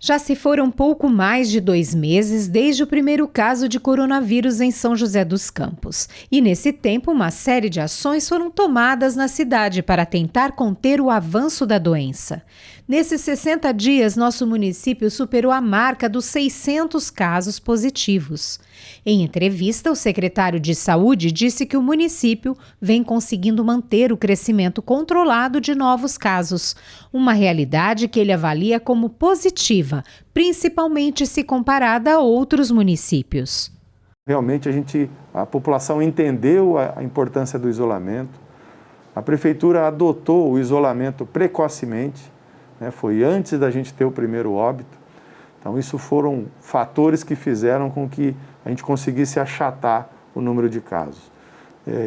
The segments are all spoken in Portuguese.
Já se foram pouco mais de 2 meses desde o primeiro caso de coronavírus em São José dos Campos. E nesse tempo, uma série de ações foram tomadas na cidade para tentar conter o avanço da doença. Nesses 60 dias, nosso município superou a marca dos 600 casos positivos. Em entrevista, o secretário de Saúde disse que o município vem conseguindo manter o crescimento controlado de novos casos, uma realidade que ele avalia como positiva, principalmente se comparada a outros municípios. Realmente a população entendeu a importância do isolamento, a prefeitura adotou o isolamento precocemente, foi antes da gente ter o primeiro óbito. Então isso foram fatores que fizeram com que a gente conseguisse achatar o número de casos.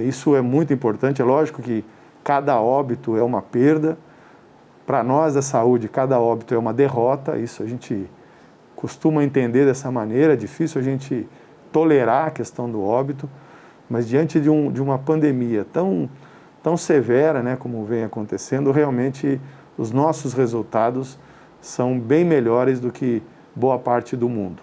Isso é muito importante, é lógico que cada óbito é uma perda. Para nós da saúde, cada óbito é uma derrota, isso a gente costuma entender dessa maneira, é difícil a gente tolerar a questão do óbito, mas diante de uma pandemia tão severa, como vem acontecendo, realmente os nossos resultados são bem melhores do que boa parte do mundo.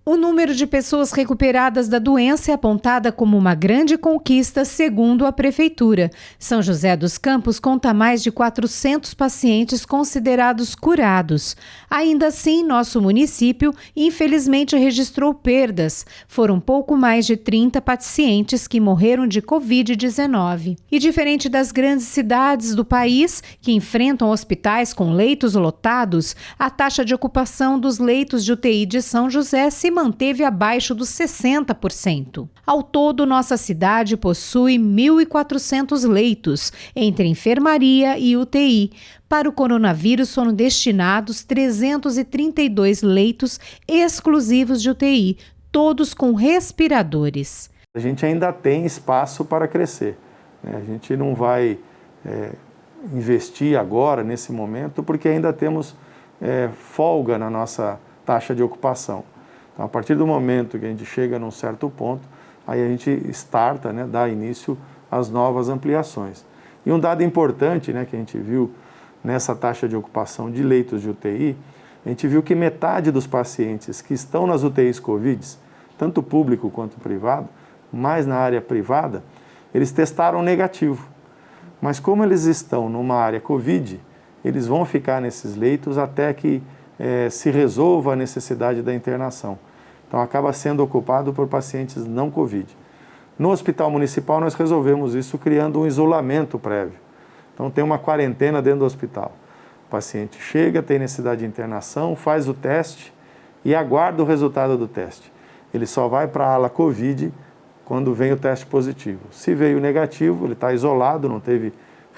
O número de pessoas recuperadas da doença é apontada como uma grande conquista, segundo a Prefeitura. São José dos Campos conta mais de 400 pacientes considerados curados. Ainda assim, nosso município, infelizmente, registrou perdas. Foram pouco mais de 30 pacientes que morreram de Covid-19. E diferente das grandes cidades do país, que enfrentam hospitais com leitos lotados, a taxa de ocupação dos leitos de UTI de São José se manteve abaixo dos 60%. Ao todo, nossa cidade possui 1.400 leitos, entre enfermaria e UTI. Para o coronavírus foram destinados 332 leitos exclusivos de UTI, todos com respiradores. A gente ainda tem espaço para crescer. A gente não vai investir agora, nesse momento, porque ainda temos folga na nossa taxa de ocupação. Então, a partir do momento que a gente chega num certo ponto, aí a gente starta, dá início às novas ampliações. E um dado importante que a gente viu nessa taxa de ocupação de leitos de UTI, a gente viu que metade dos pacientes que estão nas UTIs Covid, tanto público quanto privado, mais na área privada, eles testaram negativo. Mas como eles estão numa área Covid, eles vão ficar nesses leitos até que se resolva a necessidade da internação. Então, acaba sendo ocupado por pacientes não Covid. No Hospital Municipal, nós resolvemos isso criando um isolamento prévio. Então, tem uma quarentena dentro do hospital. O paciente chega, tem necessidade de internação, faz o teste e aguarda o resultado do teste. Ele só vai para a ala Covid quando vem o teste positivo. Se veio negativo, ele está isolado, não teve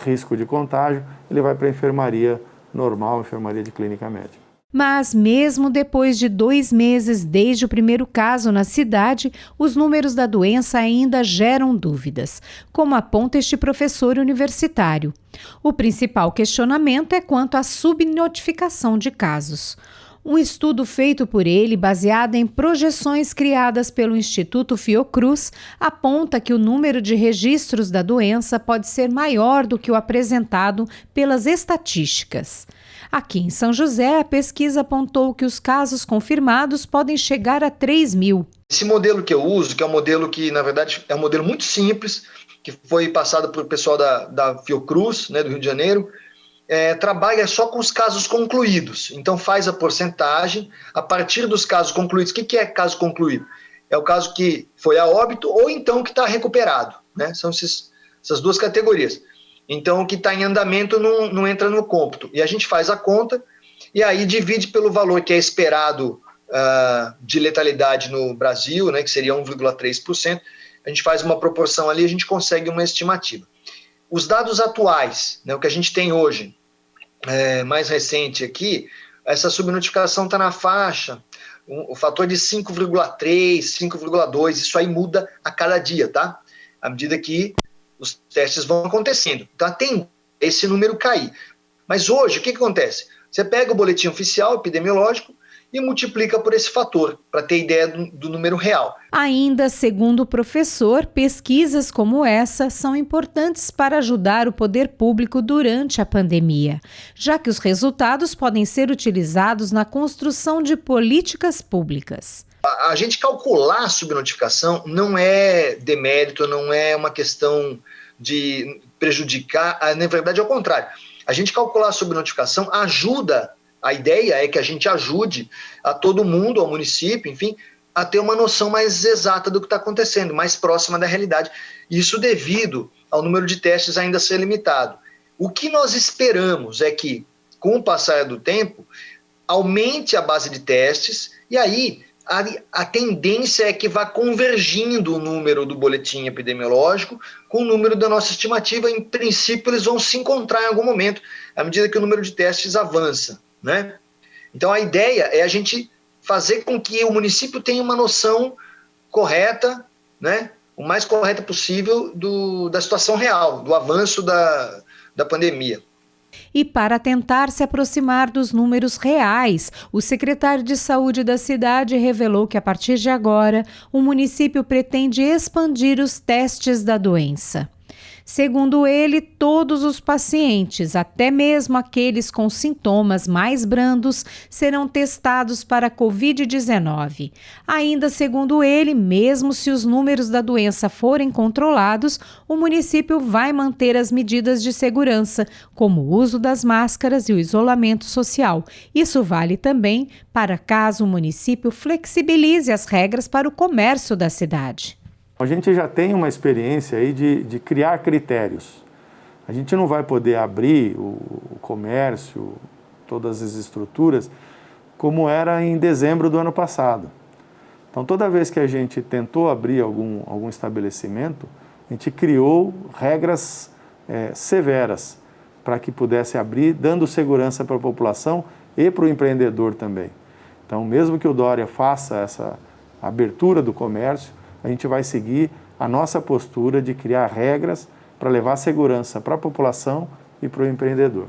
risco de contágio, ele vai para a enfermaria normal, enfermaria de clínica médica. Mas, mesmo depois de 2 meses desde o primeiro caso na cidade, os números da doença ainda geram dúvidas, como aponta este professor universitário. O principal questionamento é quanto à subnotificação de casos. Um estudo feito por ele, baseado em projeções criadas pelo Instituto Fiocruz, aponta que o número de registros da doença pode ser maior do que o apresentado pelas estatísticas. Aqui em São José, a pesquisa apontou que os casos confirmados podem chegar a 3.000. Esse modelo que eu uso, que é um modelo que, na verdade, é um modelo muito simples, que foi passado pelo pessoal da Fiocruz, do Rio de Janeiro, trabalha só com os casos concluídos. Então, faz a porcentagem a partir dos casos concluídos. O que é caso concluído? É o caso que foi a óbito ou então que está recuperado. São essas duas categorias. Então, o que está em andamento não entra no cômputo. E a gente faz a conta e aí divide pelo valor que é esperado de letalidade no Brasil, que seria 1,3%. A gente faz uma proporção ali e a gente consegue uma estimativa. Os dados atuais, o que a gente tem hoje, mais recente aqui, essa subnotificação está na faixa, o fator de 5,3, 5,2, isso aí muda a cada dia, tá? À medida que os testes vão acontecendo. Então, tem esse número cair. Mas hoje, o que acontece? Você pega o boletim oficial epidemiológico e multiplica por esse fator, para ter ideia do número real. Ainda, segundo o professor, pesquisas como essa são importantes para ajudar o poder público durante a pandemia, já que os resultados podem ser utilizados na construção de políticas públicas. A gente calcular a subnotificação não é demérito, não é uma questão de prejudicar, na verdade é o contrário. A gente calcular a subnotificação ajuda, a ideia é que a gente ajude a todo mundo, ao município, enfim, a ter uma noção mais exata do que está acontecendo, mais próxima da realidade. Isso devido ao número de testes ainda ser limitado. O que nós esperamos é que, com o passar do tempo, aumente a base de testes e aí a tendência é que vá convergindo o número do boletim epidemiológico com o número da nossa estimativa. Em princípio, eles vão se encontrar em algum momento, à medida que o número de testes avança, né? Então, a ideia é a gente fazer com que o município tenha uma noção correta, né? O mais correta possível da situação real, do avanço da pandemia. E para tentar se aproximar dos números reais, o secretário de Saúde da cidade revelou que, a partir de agora, o município pretende expandir os testes da doença. Segundo ele, todos os pacientes, até mesmo aqueles com sintomas mais brandos, serão testados para a Covid-19. Ainda segundo ele, mesmo se os números da doença forem controlados, o município vai manter as medidas de segurança, como o uso das máscaras e o isolamento social. Isso vale também para caso o município flexibilize as regras para o comércio da cidade. A gente já tem uma experiência aí de criar critérios. A gente não vai poder abrir o comércio, todas as estruturas, como era em dezembro do ano passado. Então, toda vez que a gente tentou abrir algum estabelecimento, a gente criou regras severas para que pudesse abrir, dando segurança para a população e para o empreendedor também. Então, mesmo que o Dória faça essa abertura do comércio, a gente vai seguir a nossa postura de criar regras para levar segurança para a população e para o empreendedor.